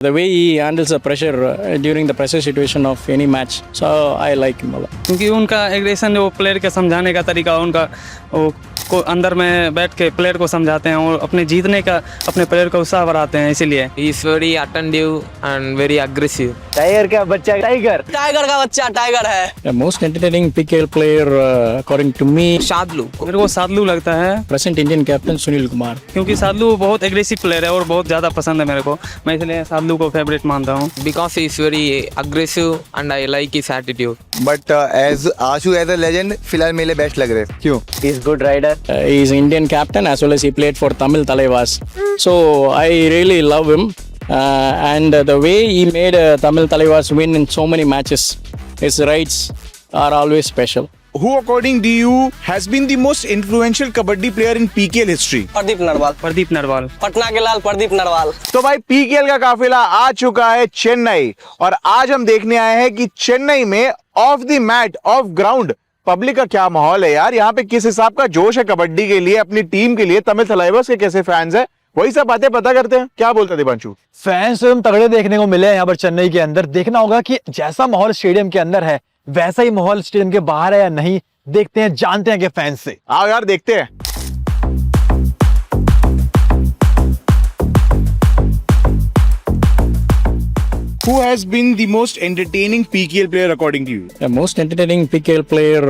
The way he handles the pressure during the pressure situation of any match, so I like him a lot. क्योंकि उनका aggression जो player के समझाने का तरीका उनका वो को अंदर में बैठ के प्लेयर को समझाते हैं और अपने जीतने का अपने प्लेयर का उत्साह बढ़ाते हैं इसीलिए He is very attentive and very aggressive. Tiger का बच्चा टाइगर का बच्चा टाइगर है। The most entertaining PKL player according to me, Shadlu. मेरे को सादलू लगता है present Indian captain Sunil Kumar. क्योंकि सादलू बहुत एग्रेसिव प्लेयर है और बहुत ज़्यादा पसंद है मेरे को। मैं इसलिए सादलू को फेवरेट मानता हूँ। Because he is very aggressive and I like his attitude. But as Ashu as a legend फिलहाल मेरे बेस्ट लग रहे क्यों? Is good rider He is Indian captain as well as he played for Tamil Thalaivaas. So I really love him, and the way he made Tamil Thalaivaas win in so many matches, his rides are always special. Who, according to you, has been the most influential kabaddi player in PKL history? Pradeep Narwal, Pradeep Narwal. Patna के लाल प्रदीप नरवाल। तो भाई PKL का काफिला आ चुका है चेन्नई और आज हम देखने आए हैं कि चेन्नई में off the mat off ground public का क्या माहौल है यार। यहाँ पे किस हिसाब का जोश है कबड्डी के लिए, अपनी टीम के लिए। तमिल थलाइवास के कैसे फैंस है, वही सब बातें पता करते हैं। क्या बोलते दीपांशु? फैंस एकदम तगड़े देखने को मिले हैं यहाँ पर चेन्नई के अंदर। देखना होगा कि जैसा माहौल स्टेडियम के अंदर है वैसा ही माहौल स्टेडियम के बाहर है या नहीं। देखते हैं, जानते हैं कि फैंस से। आओ यार देखते हैं। Who has been the most entertaining PKL player according to you? The most entertaining PKL player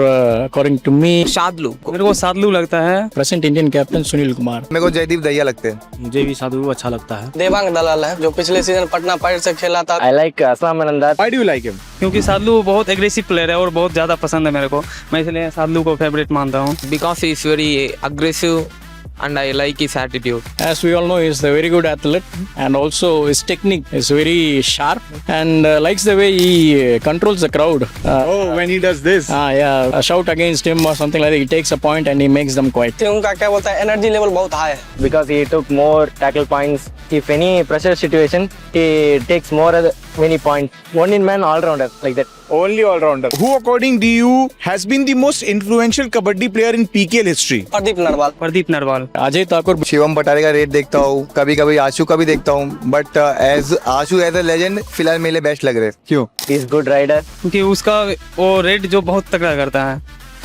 according to me, Shadlu. मेरे को सादलू लगता है। present Indian captain Sunil Kumar. मेरे को जयदीप दहिया लगते हैं। मुझे भी साधु अच्छा लगता है। देवांग दलाल है जो पिछले सीजन पटना पायरेट्स से खेला था। I like Aslam Inamdar. Why do you like him? क्योंकि सादलू बहुत एग्रेसिव प्लेयर है और बहुत ज़्यादा पसंद है मेरे को। मैं इसलिए सादलू को फेवरेट मानता हूँ। Because he is very aggressive and I like his attitude. As we all know, he is a very good athlete, and also his technique is very sharp, and likes the way he controls the crowd. Oh, when he does this. Yeah, a shout against him or something like that, he takes a point and he makes them quiet. उनका क्या बोलता है, energy level बहुत high है। Because he took more tackle points. If any pressure situation, he takes more many points. One in man all rounder like that. Only all rounder. Who, according to you, has been the most influential kabaddi player in PKL history? Pradeep Narwal. Pradeep Narwal. Ajay Thakur, Shivam Patare का rate देखता हूँ, कभी कभी आशु का भी देखता हूँ। But as Ashu as a legend फिलहाल मेरे बेस्ट लग रहे क्यों? इज गुड राइडर क्योंकि उसका वो रेड जो बहुत तगड़ा करता है,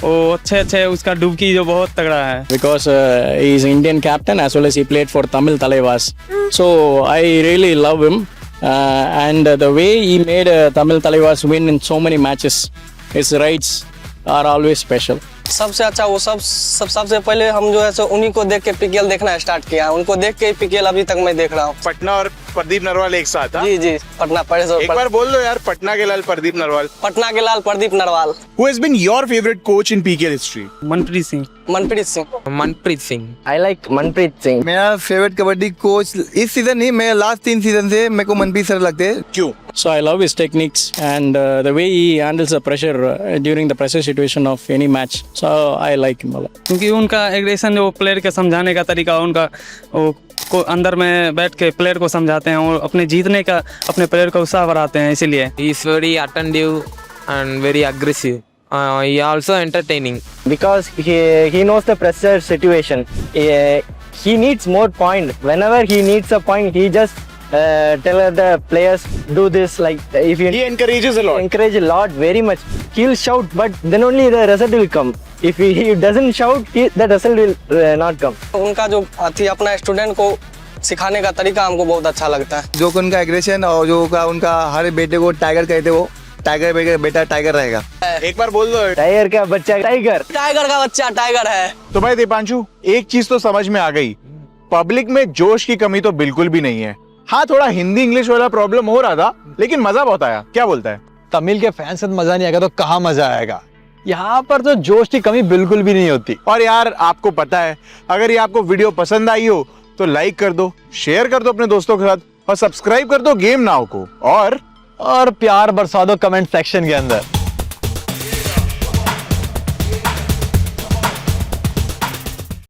वो अच्छे उसका डुबकी जो बहुत तगड़ा है। because he is Indian captain as well as he played for Tamil Thalaivaas. So I really love him, and the way he made Tamil Thalaivaas win in so many matches, his rides are always special. सबसे अच्छा वो सबसे पहले हम जो है सो उन्हीं को देख के PKL देखना स्टार्ट किया। उनको देख के PKL अभी तक मैं देख रहा हूँ। पटना और प्रदीप नरवाल एक साथ। हाँ? जी जी, पटना पायरेट्स और एक बार बोल दो यार, पटना के लाल प्रदीप नरवाल। पटना के लाल Pradeep Narwal. Who has been your favorite coach in PKL history? Manpreet Singh. Manpreet Singh. Manpreet Singh. I like Manpreet Singh. मेरा फेवरेट कबड्डी कोच इस सीजन नहीं, मैं लास्ट 3 सीजन से मेरे को मनप्रीत सर लगते हैं। क्यों? So I love his techniques and the way he handles the pressure during the pressure situation of any match. So I like him a lot. क्योंकि उनका एग्रेशन जो प्लेयर के समझाने का तरीका उनका वो को अंदर में बैठ के प्लेयर को समझाते हैं और अपने जीतने का अपने प्लेयर का उत्साह बढ़ाते हैं इसीलिए। He is very attentive and very aggressive. He also entertaining. Because he knows the pressure situation. He needs more point. Whenever he needs a point, he just tell the players do this. Like if you He encourages a lot. encourage a lot, very much. He'll shout, but then only the result will come. If he doesn't shout, the result will not come. उनका जो अथी अपना student को सिखाने का तरीका हमको बहुत अच्छा लगता है। जो उनका एग्रेशन और जो का उनका हर बेटे को टाइगर कहते, वो टाइगर बेटा टाइगर रहेगा। एक बार बोल दो। टाइगर का बच्चा टाइगर का बच्चा टाइगर है। तो भाई दीपांशु, एक चीज तो समझ में आ गई, पब्लिक में जोश की कमी तो बिल्कुल भी नहीं है। हाँ, थोड़ा हिंदी इंग्लिश वाला प्रॉब्लम हो रहा था, लेकिन मजा बहुत आया। क्या बोलता है? तमिल के फैंस से मजा नहीं आएगा तो कहाँ मजा आएगा। यहाँ पर तो जोश की कमी बिल्कुल भी नहीं होती। और यार आपको पता है, अगर ये आपको वीडियो पसंद आई हो तो लाइक कर दो, शेयर कर दो अपने दोस्तों के साथ और सब्सक्राइब कर दो गेम नाउ को। और प्यार बरसा दो कमेंट सेक्शन के अंदर।